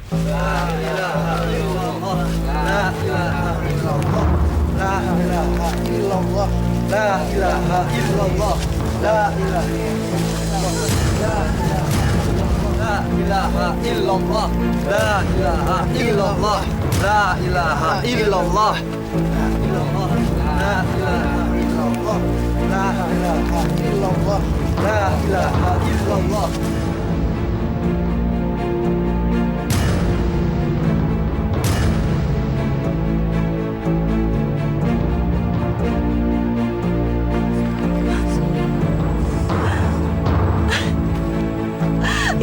La ilaha illallah. La ilaha illallah. La ilaha illallah. La ilaha illallah. La ilaha illallah. La ilaha illallah. La ilaha illallah. La ilaha illallah. La ilaha illallah. La ilaha illallah.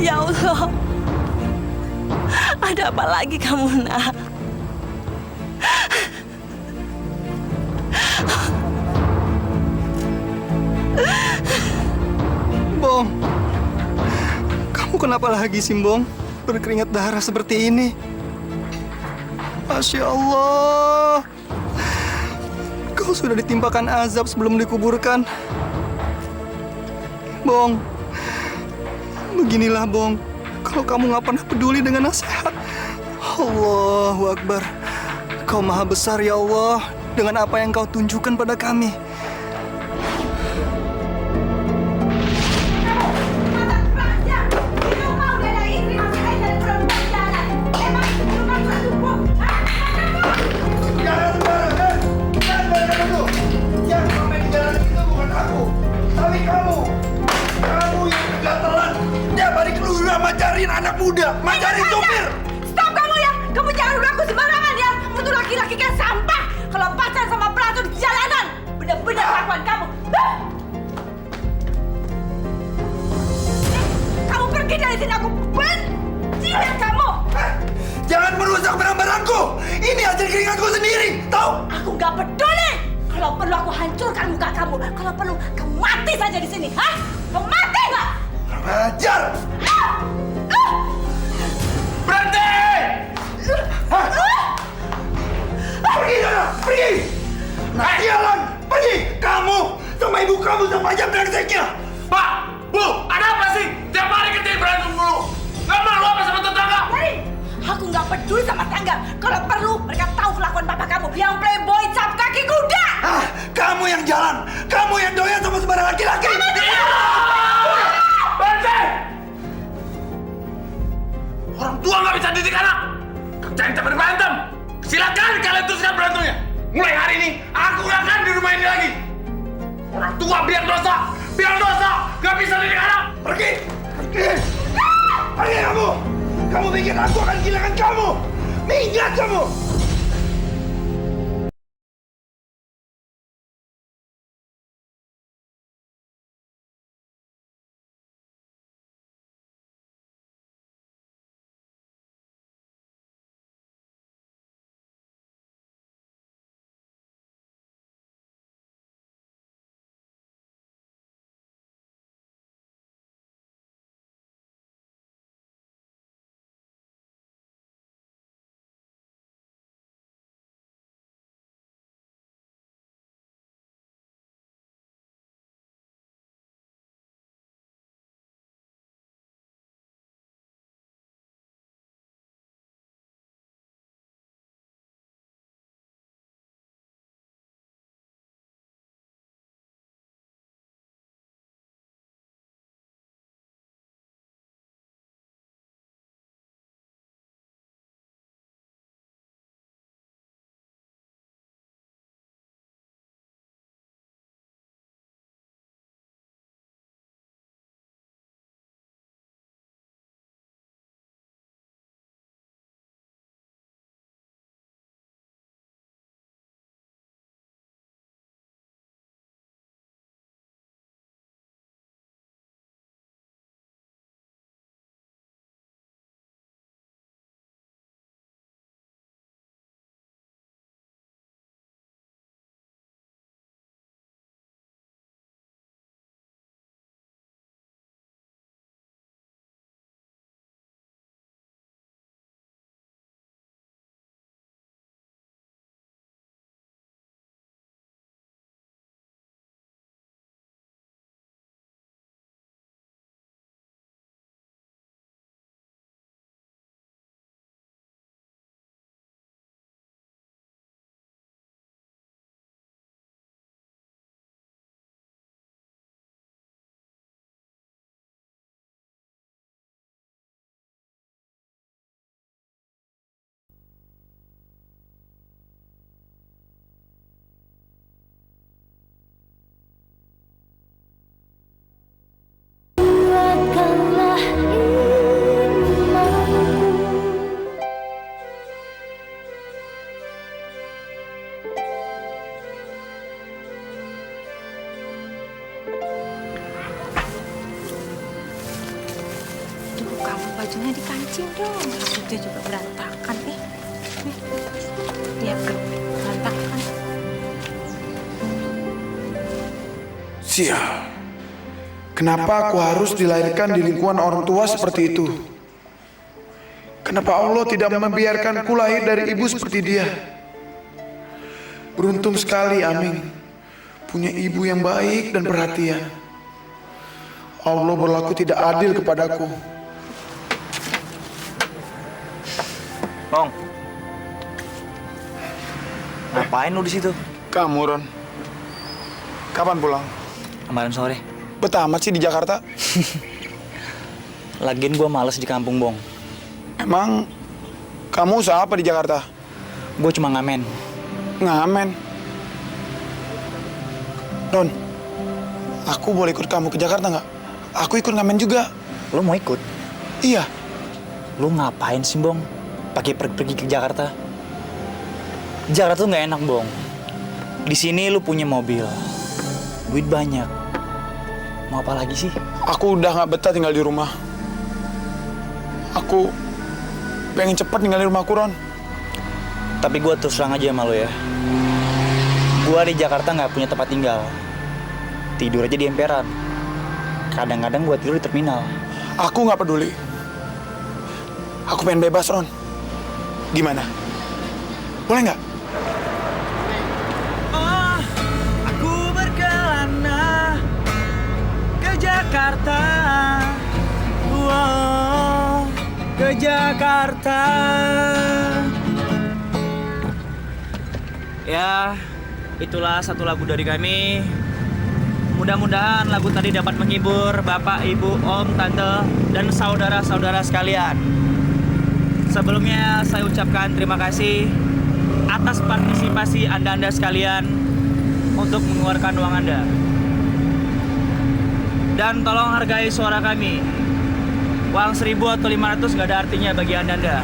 Ya Allah, ada apa lagi kamu, nak? Bong, kamu kenapa lagi, Simbong? Berkeringat darah seperti ini. Masya Allah, kau sudah ditimpakan azab sebelum dikuburkan. Bong, beginilah Bong, kalau kamu nggak pernah peduli dengan nasihat. Allahu Akbar, Kau maha besar ya Allah, dengan apa yang Kau tunjukkan pada kami. Macarin anak muda, macarin supir. Stop kamu ya! Kamu jangan udah aku sembarangan ya! Kamu tuh laki-laki kayak sampah. Kalau pacaran sama pelacur di jalanan, bener-bener kelakuan kamu. Kamu pergi dari sini, aku benci dengan kamu. Jangan merusak barang-barangku. Ini hasil keringatku sendiri, tahu? Aku nggak peduli. Kalau perlu aku hancurkan muka kamu. Kalau perlu kamu mati saja di sini, hah? Kamu mati nggak? Ajar! Berhenti! Pergi sana, pergi! Sialan, pergi! Kamu sama ibu kamu sama aja brengseknya. Pak, Bu, ada apa sih? Tiap hari kerjain berantem dulu. Nggak malu apa sama tetangga? Hei, aku nggak peduli sama tangga. Kalau perlu mereka tahu kelakuan bapak kamu yang playboy cap kaki kuda. Ah, kamu yang jalan, kamu yang doyan sama sembarang laki-laki. Berhenti! Orang tua nggak bisa didik anak. Kerjain sampai berantem. Silakan kalian teruskan berantemnya. Mulai hari ini, aku nggak akan di rumah ini lagi. Orang tua biar dosa, nggak bisa didik anak. Pergi, pergi, pergi kamu. Kamu pikir aku akan kehilangan kamu? Minggat kamu. dong. Itu juga berantakan nih. Lihat tuh, berantakan. Sial. Kenapa aku harus dilahirkan di lingkungan orang tua seperti itu? Kenapa Allah tidak membiarkanku lahir dari ibu seperti dia? Beruntung sekali Aming punya ibu yang baik dan perhatian. Allah berlaku tidak adil kepadaku. Bong. Ngapain lu di situ? Kamu, Ron. Kapan pulang? Kemarin sore. Betah amat sih di Jakarta. Lagian gua males di kampung, Bong. Emang kamu usaha apa di Jakarta? Gue cuma ngamen. Ngamen. Ron, aku boleh ikut kamu ke Jakarta nggak? Aku ikut ngamen juga. Lu mau ikut? Iya. Lu ngapain sih, Bong? Pakai pergi ke Jakarta? Jakarta tuh nggak enak, Bong. Di sini lu punya mobil, duit banyak. Mau apa lagi sih? Aku udah nggak betah tinggal di rumah. Aku pengen cepat tinggal di rumahku, Ron. Tapi gue terus terang aja sama lu ya. Gue di Jakarta nggak punya tempat tinggal. Tidur aja di emperan. Kadang-kadang gue tidur di terminal. Aku nggak peduli. Aku pengen bebas, Ron. Gimana? Boleh nggak? Oh, aku berkelana ke Jakarta. Wow, ke Jakarta. Ya, itulah satu lagu dari kami. Mudah-mudahan lagu tadi dapat menghibur Bapak, Ibu, Om, Tante, dan saudara-saudara sekalian. Sebelumnya saya ucapkan terima kasih atas partisipasi Anda-Anda sekalian untuk mengeluarkan uang Anda. Dan tolong hargai suara kami. Uang 1.000 atau 500 nggak ada artinya bagi Anda-Anda.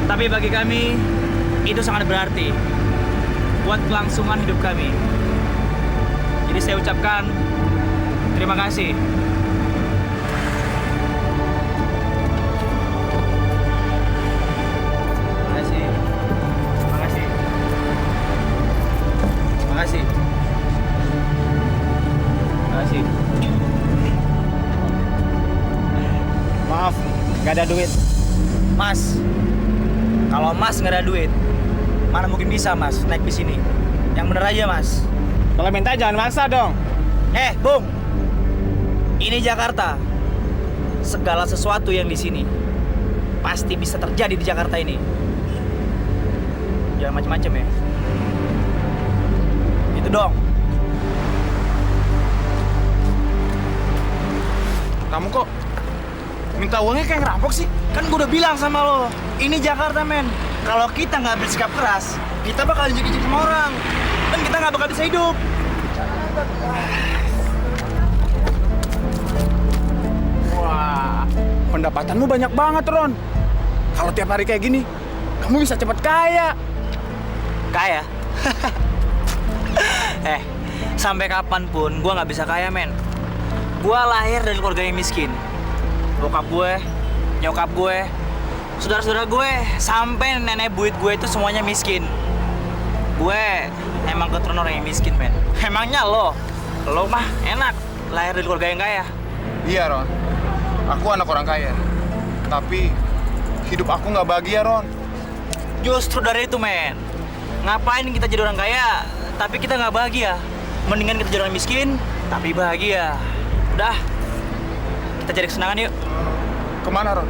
Tapi bagi kami, itu sangat berarti buat kelangsungan hidup kami. Jadi saya ucapkan terima kasih. Terima kasih. Terima kasih. Terima kasih. Terima kasih. Maaf, nggak ada duit. Mas, kalau Mas nggak ada duit, mana mungkin bisa Mas naik bis ini? Yang bener aja Mas. Kalau minta jangan maksa dong. Bung, ini Jakarta. Segala sesuatu yang di sini pasti bisa terjadi di Jakarta ini. Jangan macem-macem ya. Itu dong. Kamu kok minta uangnya kayak ngerampok sih? Kan gue udah bilang sama lo, ini Jakarta men. Kalau kita nggak bersikap keras, kita bakal dijeki-jeki sama orang. Dan kita nggak bakal bisa hidup. Wah, pendapatanmu banyak banget, Ron. Kalau tiap hari kayak gini, kamu bisa cepat kaya. Kaya? Sampai kapanpun gue nggak bisa kaya men. Gue lahir dari keluarga yang miskin. Bokap gue, nyokap gue, saudara-saudara gue, sampai nenek buyut gue itu semuanya miskin. Gue emang keturunan orang yang miskin men. Emangnya lo mah enak lahir dari keluarga yang kaya. Iya, Ron. Aku anak orang kaya. Tapi hidup aku nggak bahagia, Ron. Justru dari itu men. Ngapain kita jadi orang kaya tapi kita nggak bahagia? Mendingan kita jadi orang miskin tapi bahagia. Udah, kita cari kesenangan yuk. Kemana, Ron?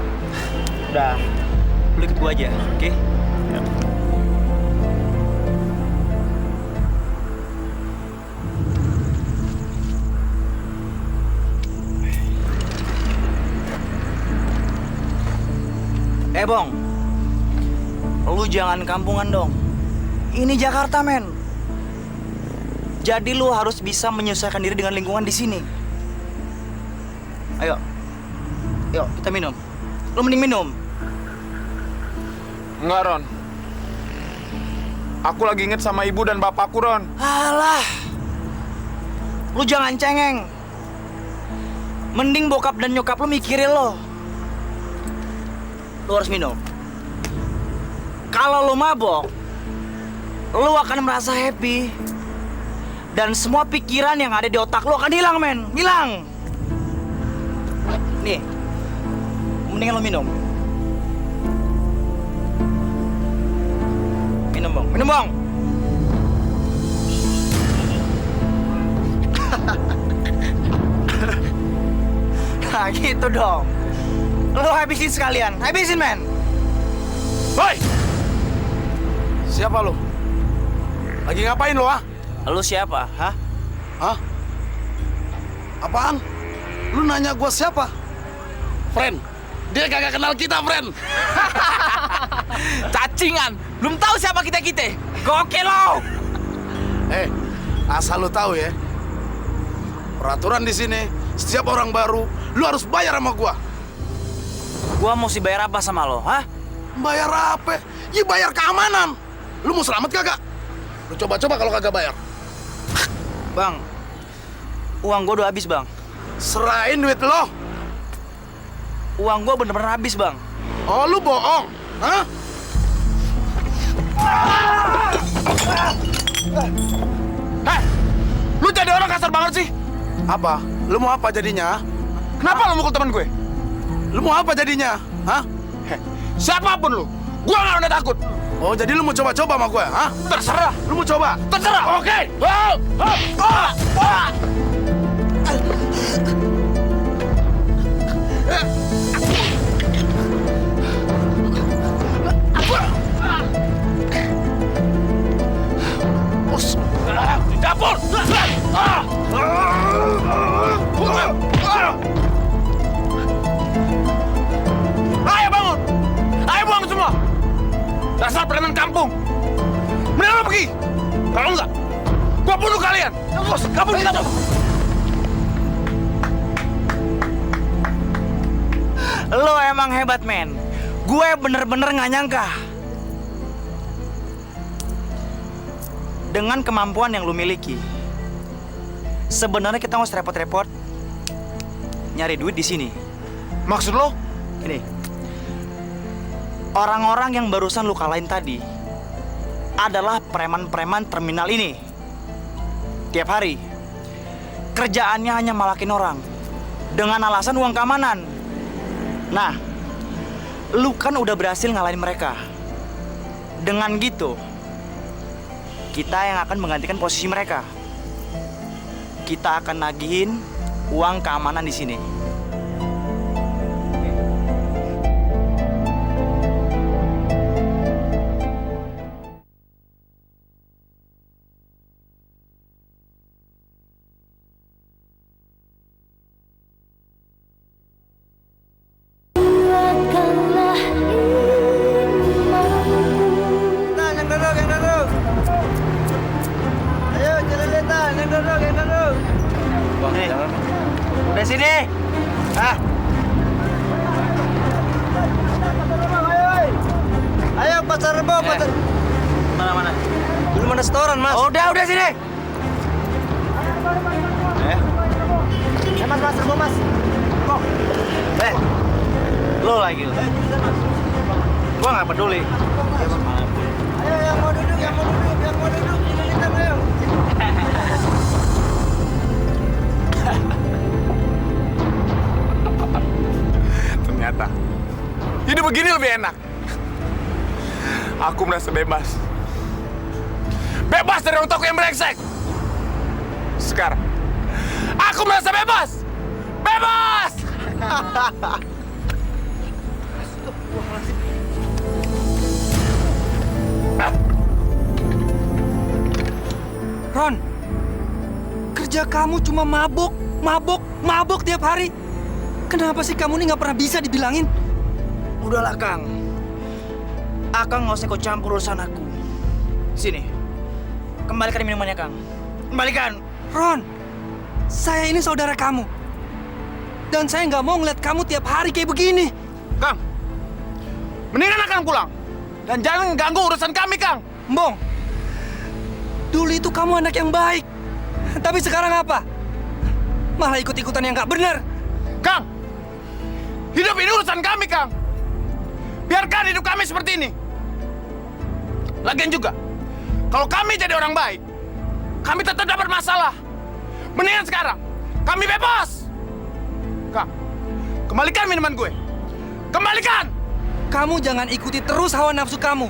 Udah, lu ikut gua aja, oke? Bong, lu jangan kampungan dong. Ini Jakarta, men. Jadi lu harus bisa menyesuaikan diri dengan lingkungan di sini. Ayo, kita minum. Lu mending minum. Enggak, Ron. Aku lagi inget sama ibu dan bapakku, Ron. Alah, lu jangan cengeng. Mending bokap dan nyokap lu mikirin lo. lu harus minum. Kalau lu mabok, lu akan merasa happy. Dan semua pikiran yang ada di otak lu akan hilang, men. Hilang. Nih, mendingan lu minum. Minum, Bang. Minum, Bang. Nah, gitu dong. Lu habisin sekalian. Habisin, men. Hoi! Siapa lu? Lagi ngapain lu, ah? Lu siapa? Hah? Hah? Apaan? Lu nanya gua siapa? Friend, dia kagak kenal kita, friend. Cacingan. Belum tahu siapa kita-kita. Gokil lo. Asal lu tahu ya. Peraturan di sini, setiap orang baru, lu harus bayar sama gua. Gua mesti bayar apa sama lo, hah? Bayar apa? Ya bayar keamanan. Lu mau selamat kagak? Lu coba-coba kalau kagak bayar. Bang, uang gua udah habis, Bang. Serahin duit lo. Uang gua bener-bener habis, Bang. Oh, lu bohong. Hah? Hei, lu jadi orang kasar banget sih. Apa? Lu mau apa jadinya? Kenapa lu mukul teman gue? Lu mau apa jadinya? Hah? Siapapun lu, gua nggak ada takut. Oh, jadi lu mau coba-coba sama gue? Hah? Terserah, Lu mau coba? terserah. Oke. Di dapur. Ayo bangun. Ayo buang semua. Dasar preman kampung. Mending lo pergi. Kalau enggak, gua bunuh kalian. Terus, kabur kita tuh. Lo emang hebat, men. Gue bener-bener nggak nyangka. Dengan kemampuan yang lo miliki, sebenarnya kita nggak usah repot-repot nyari duit di sini. Maksud lo? Ini orang-orang yang barusan lu kalahin tadi adalah preman-preman terminal ini. Tiap hari kerjaannya hanya malakin orang dengan alasan uang keamanan. Nah, lu kan udah berhasil ngalahin mereka. Dengan gitu, kita yang akan menggantikan posisi mereka. Kita akan nagihin uang keamanan di sini. Udah sini. Ah. Ayo pasar Rebo, pasar. Mana? Belum ada setoran, Mas. Udah sini. Mas, Rebo, Mas. Lo lagi lo. Gua nggak peduli. Ayo yang mau duduk. Kita ayo. Ternyata hidup begini lebih enak. Aku merasa bebas. Bebas dari otakku yang brengsek. Sekarang aku merasa bebas. Bebas! Ron, kerja kamu cuma mabok tiap hari. Kenapa sih kamu ini nggak pernah bisa dibilangin? Udahlah, Kang. Akang nggak usah ikut campur urusan aku. Sini. Kembalikan minumannya, Kang. Kembalikan. Ron, saya ini saudara kamu. Dan saya nggak mau ngeliat kamu tiap hari kayak begini. Kang, mendingan Akang pulang. Dan jangan ganggu urusan kami, Kang. Mbong, dulu itu kamu anak yang baik. Tapi sekarang apa? Malah ikut-ikutan yang nggak benar. Kang, hidup ini urusan kami, Kang. Biarkan hidup kami seperti ini. Lagian juga, kalau kami jadi orang baik, kami tetap dapat masalah. Mendingan sekarang, kami bebas. Kang, kembalikan minuman gue. Kembalikan! Kamu jangan ikuti terus hawa nafsu kamu.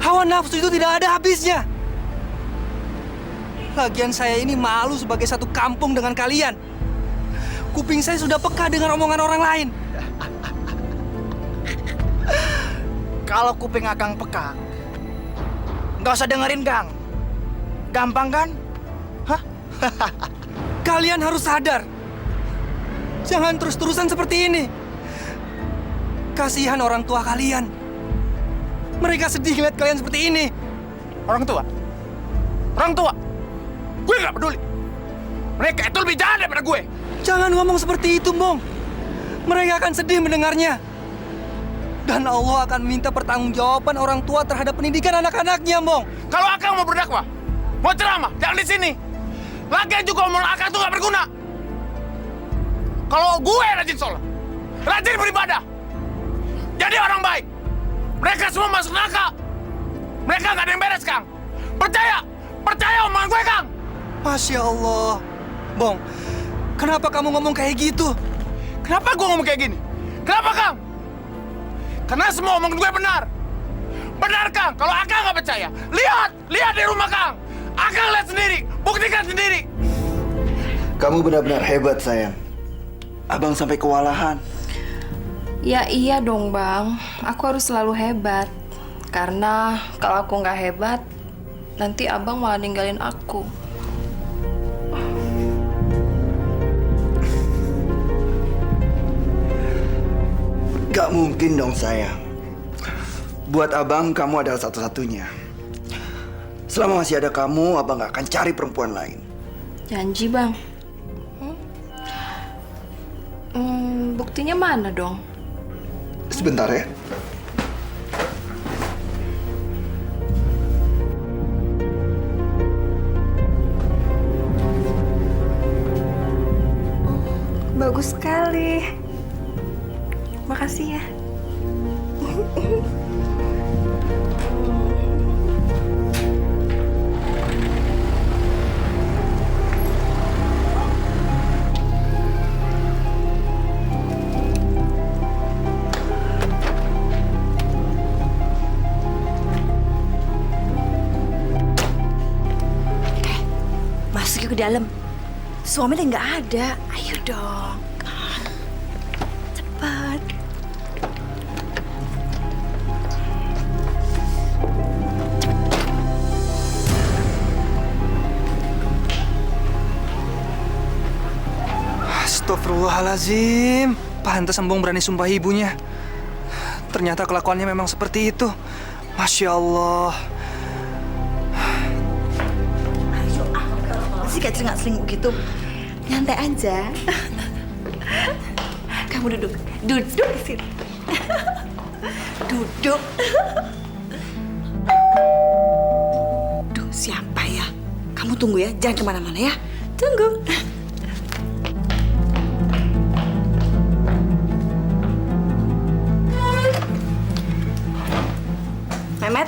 Hawa nafsu itu tidak ada habisnya. Lagian saya ini malu sebagai satu kampung dengan kalian. Kuping saya sudah peka dengan omongan orang lain. Kalau kuping Akang peka, nggak usah dengerin Gang. Gampang kan? Hah? Kalian harus sadar. Jangan terus-terusan seperti ini. Kasihan orang tua kalian. Mereka sedih lihat kalian seperti ini. Orang tua? Orang tua? Gue nggak peduli. Mereka itu lebih jahat daripada gue. Jangan ngomong seperti itu, Bong. Mereka akan sedih mendengarnya. Dan Allah akan minta pertanggungjawaban orang tua terhadap pendidikan anak-anaknya, Bong. Kalau Akang mau berdakwah, mau ceramah, jangan di sini. Lagian juga omongan Akang tuh nggak berguna. Kalau gue rajin sholat, rajin beribadah, jadi orang baik, mereka semua masuk neraka. Mereka nggak ada yang beres, Kang. Percaya omongan gue, Kang. Masya Allah. Bong, kenapa kamu ngomong kayak gitu? Kenapa gue ngomong kayak gini? Kenapa, Kang? Karena semua omongan gue benar. Benar, Kang. Kalau Akang nggak percaya, lihat di rumah, Kang. Akang lihat sendiri, buktikan sendiri. Kamu benar-benar hebat, sayang. Abang sampai kewalahan. Ya iya dong Bang, aku harus selalu hebat. Karena kalau aku nggak hebat, nanti Abang malah ninggalin aku. Gak mungkin dong, sayang. Buat abang, kamu adalah satu-satunya. Selama masih ada kamu, abang gak akan cari perempuan lain. Janji Bang. Buktinya mana dong? Sebentar ya. Bagus sekali. Makasih ya. Masuk yuk ke dalam. Suaminya nggak ada. Ayo dong. Cepat. Astagfirullahaladzim. Pantas Embong berani sumpah ibunya. Ternyata kelakuannya memang seperti itu. Masya Allah. Masih gak celingak-celinguk gitu. Nyantai aja. Kamu duduk. Duduk di sini. Duduk. Duh, siapa ya? Kamu tunggu ya, jangan kemana-mana ya. Tunggu. Mehmet,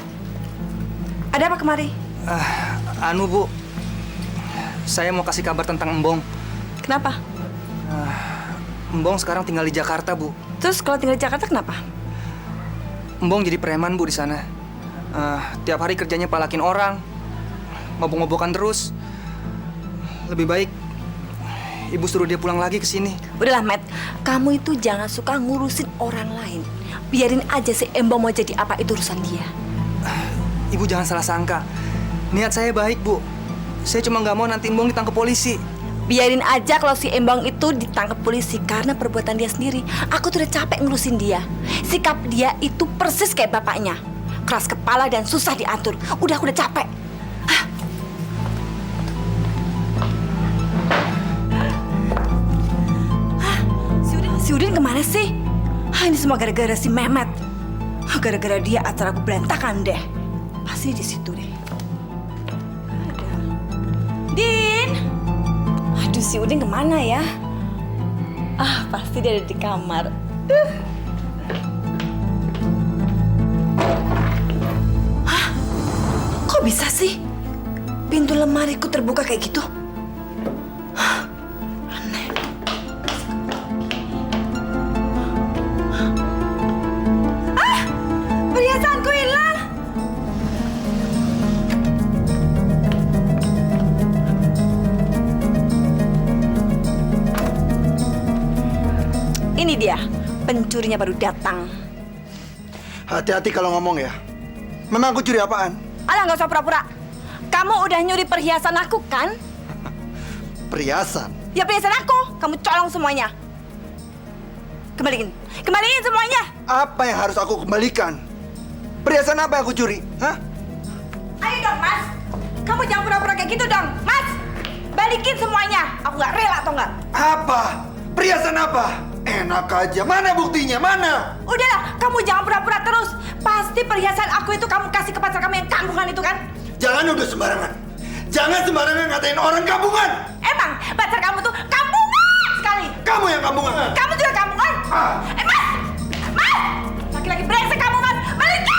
ada apa kemari? Anu Bu, saya mau kasih kabar tentang Embong. Kenapa? Embong sekarang tinggal di Jakarta, Bu. Terus kalau tinggal di Jakarta kenapa? Embong jadi preman, Bu, di sana. Tiap hari kerjanya palakin orang, mabuk-mabukan terus. Lebih baik Ibu suruh dia pulang lagi ke sini. Udahlah, Matt. Kamu itu jangan suka ngurusin orang lain. Biarin aja si Embong mau jadi apa, itu urusan dia. Ibu jangan salah sangka. Niat saya baik, Bu. Saya cuma nggak mau nanti Embong ditangkap polisi. Biarin aja kalau si Embong itu ditangkap polisi karena perbuatan dia sendiri. Aku tuh udah capek ngurusin dia. Sikap dia itu persis kayak bapaknya. Keras kepala dan susah diatur. Aku udah capek. Si Udin kemana sih? Ini semua gara-gara si Mehmet. Gara-gara dia acara aku berantakan deh. Pasti di situ deh. Ada. Din! Aduh, si Udin kemana ya? Pasti dia ada di kamar. bisa sih pintu lemariku terbuka kayak gitu? Hah, aneh. Ah, perhiasanku hilang. Ini dia, pencurinya baru datang. Hati-hati kalau ngomong ya. Memang aku curi apaan? Alah, nggak usah pura-pura. Kamu udah nyuri perhiasan aku, kan? Perhiasan. Ya perhiasan aku, kamu colong semuanya. Kembaliin, kembaliin semuanya. Apa yang harus aku kembalikan? Perhiasan apa yang aku curi? Hah? Ayo dong, Mas. Kamu jangan pura-pura kayak gitu dong, Mas. Balikin semuanya. Aku nggak rela atau nggak? Apa? Perhiasan apa? Enak aja. Mana buktinya? Mana? Udahlah, kamu jangan pura-pura terus. Pasti perhiasan aku itu kamu kasih ke pacar kamu yang kampungan itu, kan? Jangan udah sembarangan. Jangan sembarangan ngatain orang kampungan. Emang pacar kamu tuh kampungan sekali. Kamu yang kampungan. Kamu juga kampungan. Mas! Mas! Laki-laki brengsek kamu, Mas. Balikin!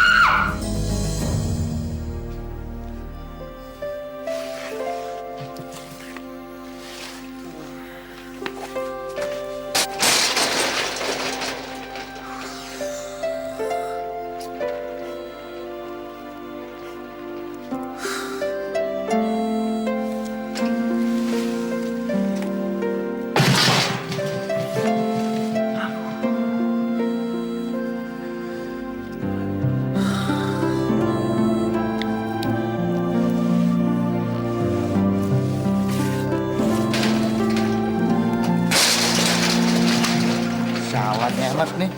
Salatnya amat nih.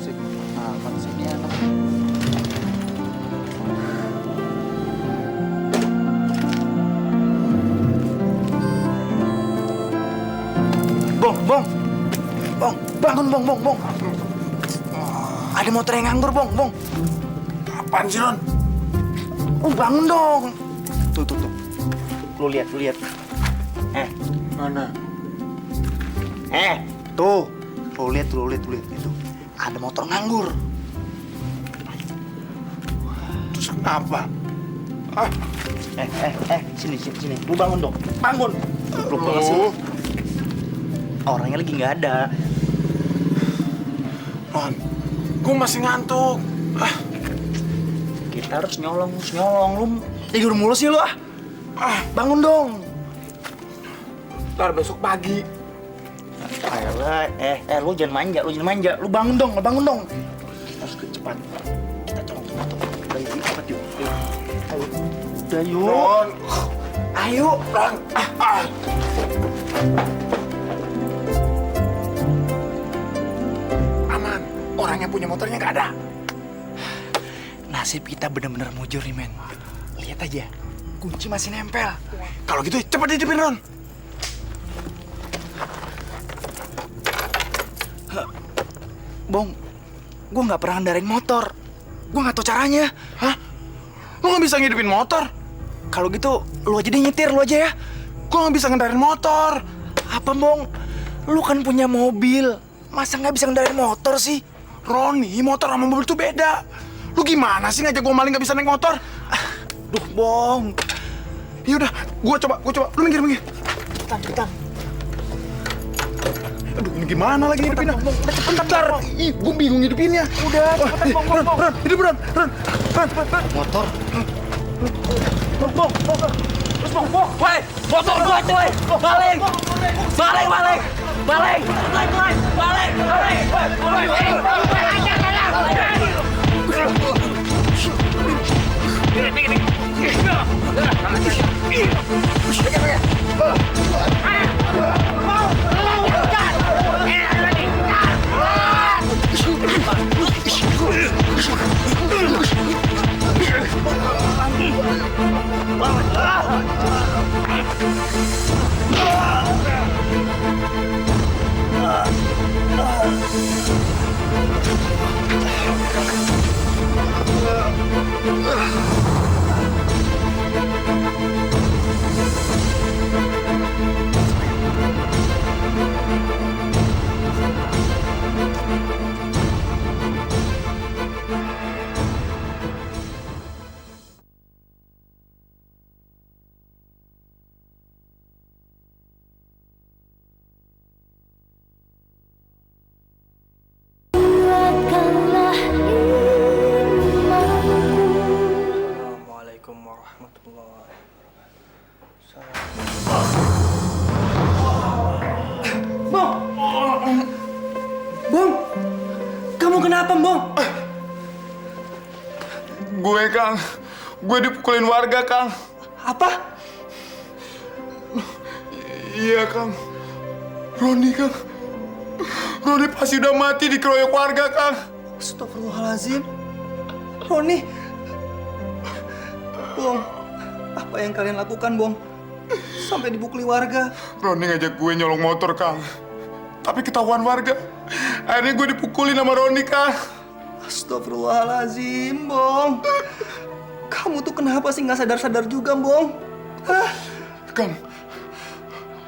Sip, amat sih ini anak. Bong, Bong. Bong, bangun, Bong, Bong, Bong. Ada motor yang nganggur, Bong, Bong. Apaan sih, Ron? Bangun dong. Tuh. Lu lihat. Mana? Tuh. Lu lihat itu. Ada motor nganggur. Terus kenapa? Sini. Lu bangun dong. Bangun. Lu bangun sih. Orangnya lagi nggak ada. Ron, gue masih ngantuk. Kita harus nyolong. Lu tidur mulu sih lu ah. Bangun dong. Ntar besok pagi. Ayolah, lu jangan manja. Lu bangun dong. Harus cepat. Kita colong tuh motor. Ayo, cepat yuk. Ayo. Udah yuk. Ron. Ayo. Ron. Aman. Orang yang punya motornya nggak ada. Nasib kita bener-bener mujur nih, men. Lihat aja. Kunci masih nempel. Kalau gitu cepet hidupin, Ron. Bong, gue nggak pernah ngendarin motor. Gue nggak tahu caranya. Hah? Lu nggak bisa ngidupin motor? Kalau gitu, lu aja deh nyetir, lu aja ya. Gue nggak bisa ngendarin motor. Apa, Bong? Lu kan punya mobil. Masa nggak bisa ngendarin motor sih? Roni, motor sama mobil tuh beda. Lu gimana sih ngajak gue maling nggak bisa naik motor? Duh, Bong. Yaudah, gue coba. Lu minggir. Kita. Aduh, ini gimana lagi hidupinnya? Bentar. Ih, gue bingung hidupinnya. Udah, cepetan, Bong. Ron, hidup, Ron. Motor. Bong. Terus, Bong. Woi, motor gua itu, woi. Balik. Bong? Gue, Kang. Gue dipukulin warga, Kang. Apa? Iya, Kang. Roni, Kang. Roni pasti udah mati dikeroyok warga, Kang. Astagfirullahaladzim. Roni. Bong, apa yang kalian lakukan, Bong? Sampai dipukuli warga. Roni ngajak gue nyolong motor, Kang. Tapi ketahuan warga. Akhirnya gue dipukulin sama Roni, Kang. Astagfirullahaladzim, Bong. Kamu tuh kenapa sih nggak sadar-sadar juga, Bong? Hah? Kang,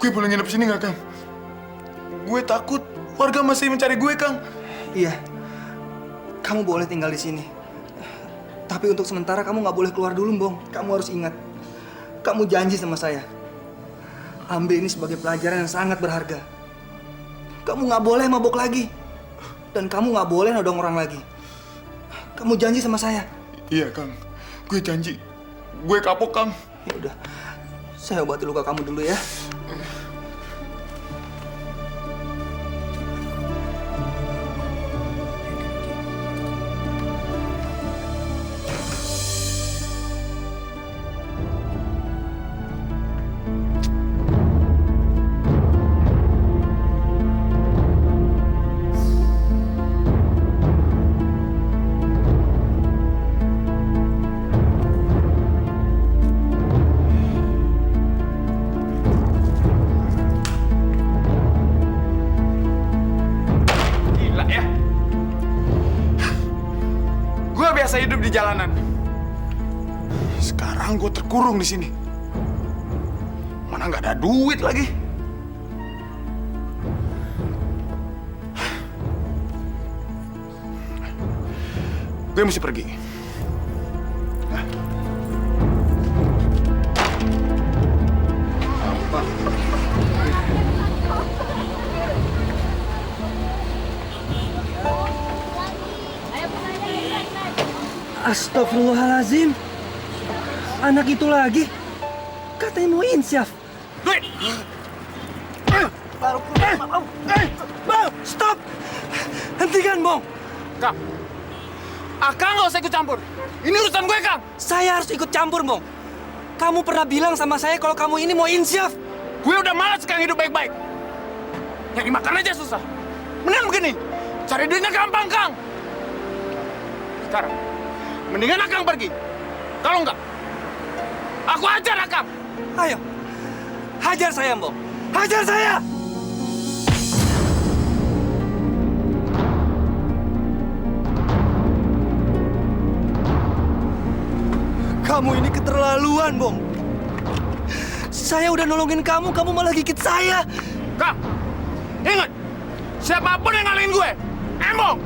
gue boleh nginep sini nggak, Kang? Gue takut warga masih mencari gue, Kang. Iya, kamu boleh tinggal di sini. Tapi untuk sementara kamu nggak boleh keluar dulu, Bong. Kamu harus ingat, kamu janji sama saya. Ambil ini sebagai pelajaran yang sangat berharga. Kamu nggak boleh mabok lagi. Dan kamu nggak boleh nodong orang lagi. Kamu janji sama saya. Iya, Kang. Gue janji. Gue kapok, Kang. Ya udah, saya obati luka kamu dulu ya. Gila ya. Gue biasa hidup di jalanan. Sekarang gue terkurung di sini. Mana nggak ada duit lagi. Gue mesti pergi. Astagfirullahaladzim. Anak itu lagi. Katanya mau insyaf. Duit! Bang, stop! Hentikan, Bong. Kang, Akang nggak usah ikut campur. Ini urusan gue, Kang. Saya harus ikut campur, Bong. Kamu pernah bilang sama saya kalau kamu ini mau insyaf. Gue udah malas sekarang hidup baik-baik. Nyari makan aja susah. Mendingan begini, cari duitnya gampang, Kang. Sekarang, mendingan Akang pergi. Kalau enggak, aku ajar Akang. Ayo, hajar saya, Bong. Hajar saya! Kamu ini keterlaluan, Bong. Saya udah nolongin kamu malah gigit saya. Kang, ingat, siapapun yang ngalahin gue, embong.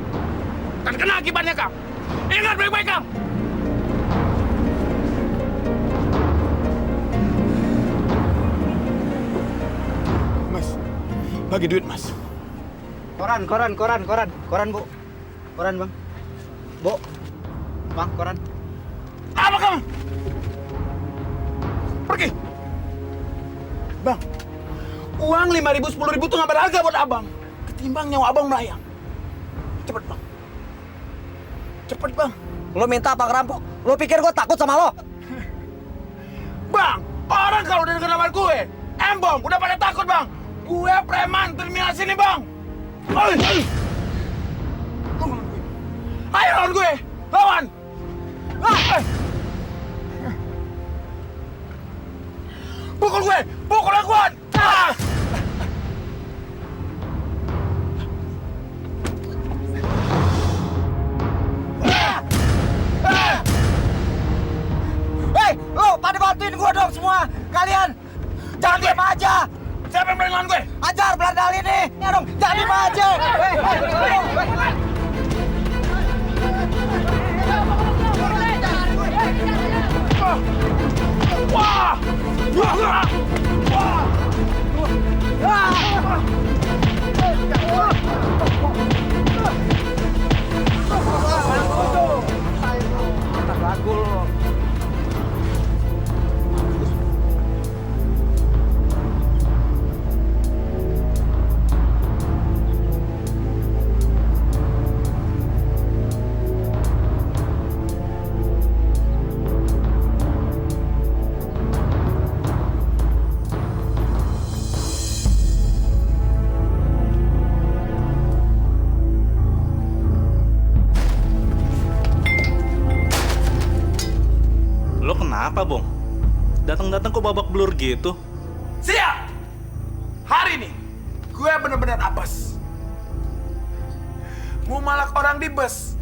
Kan kena akibatnya, Kang. Ingat baik-baik, Kang. Mas, bagi duit, Mas. Koran, Bu. Koran, Bang. Bu. Bang, koran. Apa kamu? Pergi. Bang, uang 5.000, 10.000 tuh nggak berharga buat abang. Ketimbang nyawa abang melayang. Cepet, Bang. Cepet, Bang. Lo minta apa ngerampok? Lo pikir gue takut sama lo? Bang, orang kalau udah denger nama gue, embong, udah pada takut, Bang. Gue preman terminal sini, Bang. Ayo lawan gue. Lawan. Pukul gue. Pukul yang kuat. Hei, lo pada bantuin gue dong semua. Kalian jangan diam aja. Siapa yang berani lawan gue? Ajar belandal ini. Ya dong, jangan diam aja. Wah! Wah! Lagu lo. Kenapa, Bong? Datang-datang kok babak belur gitu? Siap! Hari ini, gue bener-bener apes. Mau malak orang di bus,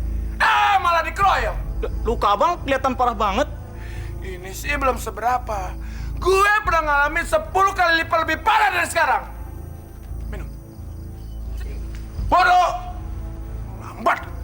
malah dikeroyok. Luka abang kelihatan parah banget. Ini sih belum seberapa. Gue pernah ngalamin 10 kali lipat lebih parah dari sekarang. Minum. Bodoh! Lambat!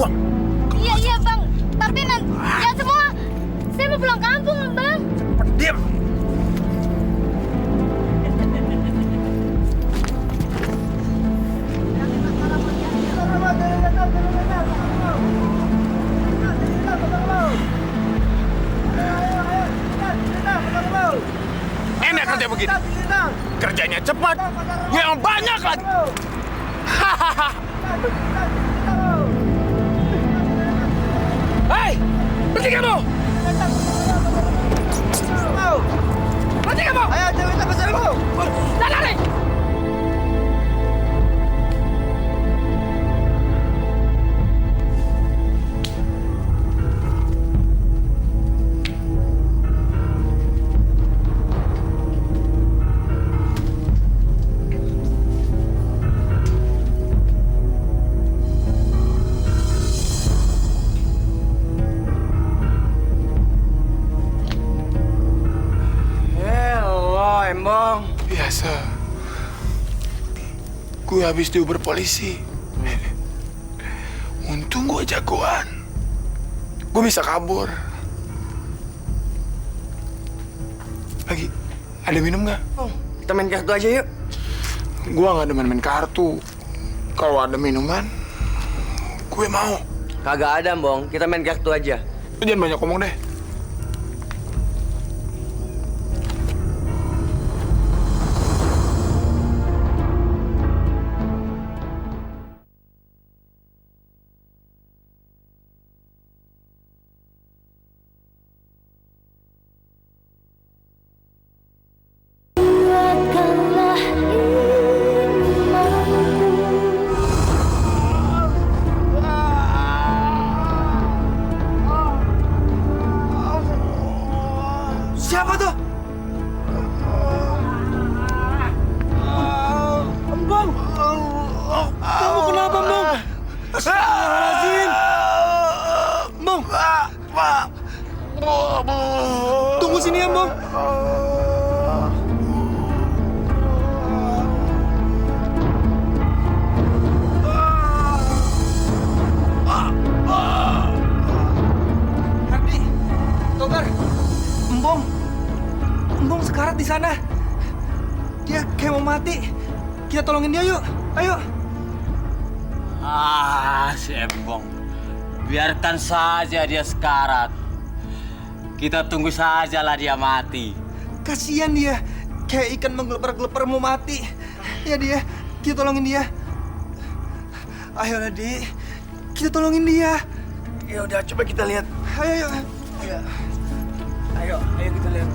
Uang! Iya bang, tapi ya semua saya mau pulang kampung bang. Diam! Enak kerja begini. Kerjanya cepat, yang banyak lagi. Hahaha. Hei, berhenti kamu! Berhenti kamu! Ayo, jangan kita besar kamu! Lari! Embong. Biasa. Gue habis diuber polisi. Untung gue jagoan. Gue bisa kabur. Lagi, ada minum nggak? Kita main kartu aja yuk. Gue nggak demen main kartu. Kalau ada minuman, gue mau. Kagak ada, Bong. Kita main kartu aja. Lu jangan banyak ngomong deh. Siapa tuh? Embong! Kamu kenapa, Embong? Astagfirullahaladzim! Embong! Tunggu sini, Embong! Hardi, Togar, Embong. Embong sekarat di sana. Dia kayak mau mati. Kita tolongin dia yuk. Ayo. Si Embong. Biarkan saja dia sekarat. Kita tunggu sajalah dia mati. Kasihan dia. Kayak ikan menggelepar-gelepar mau mati. Ya dia. Kita tolongin dia. Ayolah, Dik. Kita tolongin dia. Ya udah, coba kita lihat. Ayo, ayo. Ayo kita lihat.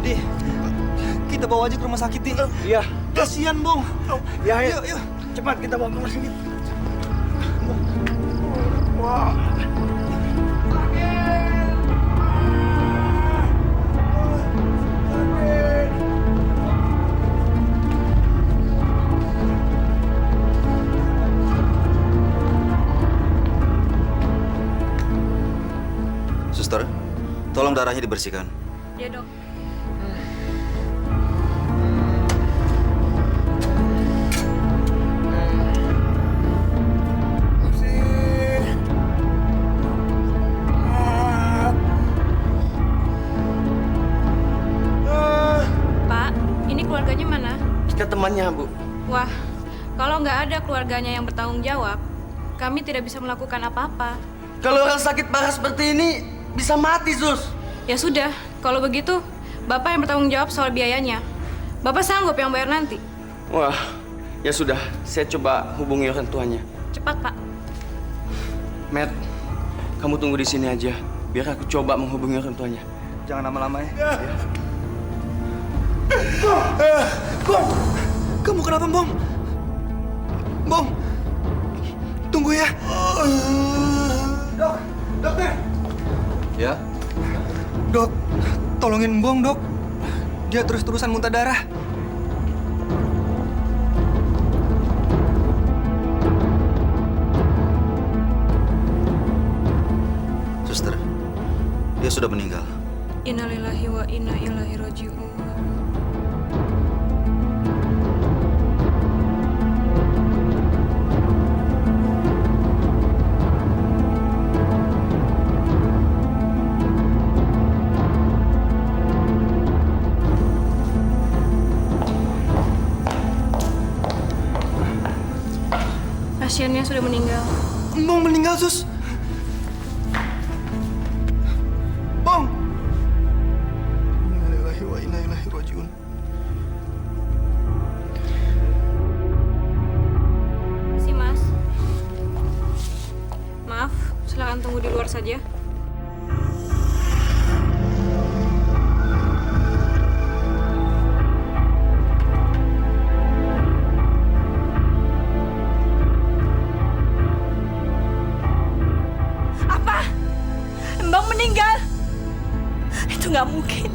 Di, kita bawa aja ke rumah sakit, Di. Iya. Kasihan, Bong. Ya, ayo. Yuk. Cepat kita bawa ke rumah sakit. Suster, tolong darahnya dibersihkan. Ya dok. temannya, Bu. Wah, kalau nggak ada keluarganya yang bertanggung jawab, kami tidak bisa melakukan apa-apa. Kalau orang sakit parah seperti ini, bisa mati, Sus. Ya sudah, kalau begitu, Bapak yang bertanggung jawab soal biayanya. Bapak sanggup yang bayar nanti? Wah, ya sudah. Saya coba hubungi orang tuanya. Cepat, Pak. Matt, kamu tunggu di sini aja. Biar aku coba menghubungi orang tuanya. Jangan lama-lama ya. Bong! Kamu kenapa, Bong? Bong! Tunggu ya. Dok! Dokter! Ya? Dok, tolongin Bong, Dok. Dia terus-terusan muntah darah. Suster, dia sudah meninggal. Innalillahi wa inna ilaihi raji'un. Pasiennya sudah meninggal. Bong meninggal, Sus. Bong! Innalillahi wa inna ilaihi raji'un. Si Mas. Maaf, silakan tunggu di luar saja. Apa? Mbak meninggal? Itu nggak mungkin.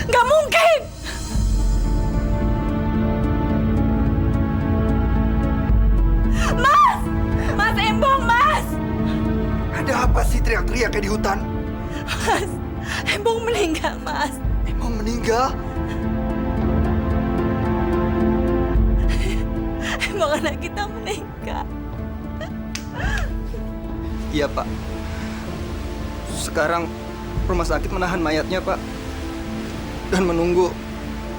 Nggak mungkin! Mas! Mas Embong, Mas! Ada apa sih teriak-teriak kayak di hutan? Mas, Embong meninggal, Mas. Embong meninggal? Embong anak kita meninggal. Iya, Pak. Sekarang rumah sakit menahan mayatnya, Pak. Dan menunggu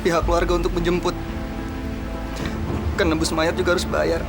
pihak keluarga untuk menjemput. Kan nebus mayat juga harus bayar.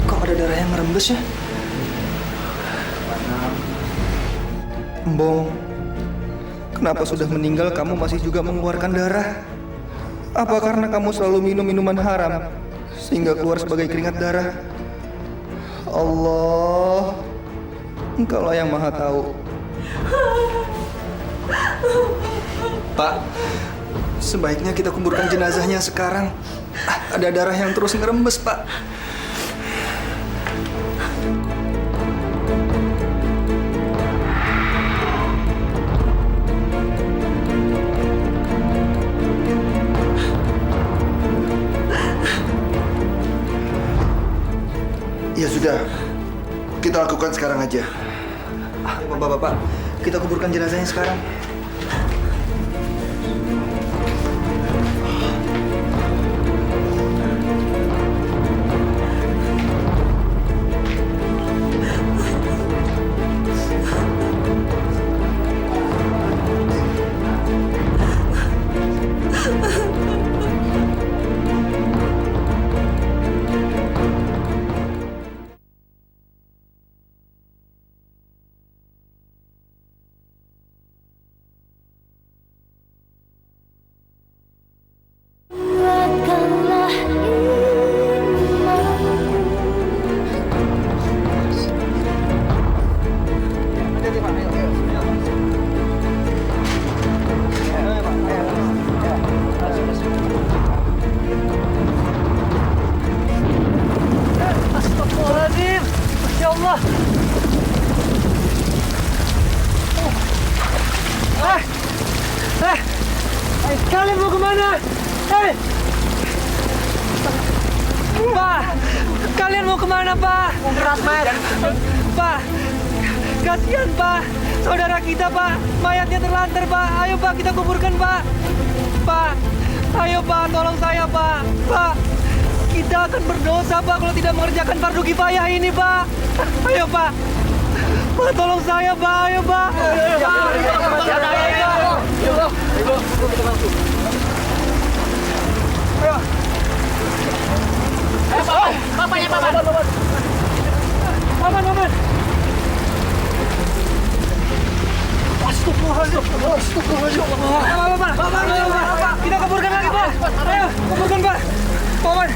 Kok ada darah yang ngerembes ya? Embong, kenapa sudah meninggal kamu masih juga mengeluarkan darah? Apa karena kamu selalu minum minuman haram sehingga keluar sebagai keringat darah? Allah, Engkaulah yang Maha Tahu. Pak, sebaiknya kita kuburkan jenazahnya sekarang. Ada darah yang terus ngerembes, Pak. Ya sudah, kita lakukan sekarang aja. Bapak-bapak, kita kuburkan jenazahnya sekarang. Astagfirullahaladzim. Masya Allah. Kalian mau kemana? Pak, kalian mau kemana, Pak? Berat, Mas. Pak, kasihan, Pak. Saudara kita, Pak. Mayatnya terlantar, Pak. Ayo, Pak, kita kuburkan, Pak. Pak, ayo, Pak, tolong saya, Pak. Pak, kita akan berdosa, Pak, kalau tidak mengerjakan fardu kifayah ini, Pak. Ayo, Pak. Pak, tolong saya, Pak. Ayo, Pak. Bapaknya Paman. Paman. Astagfirullahaladzim. Pak, kita kuburkan lagi, Pak. Ayo, kuburkan, Pak. Paman.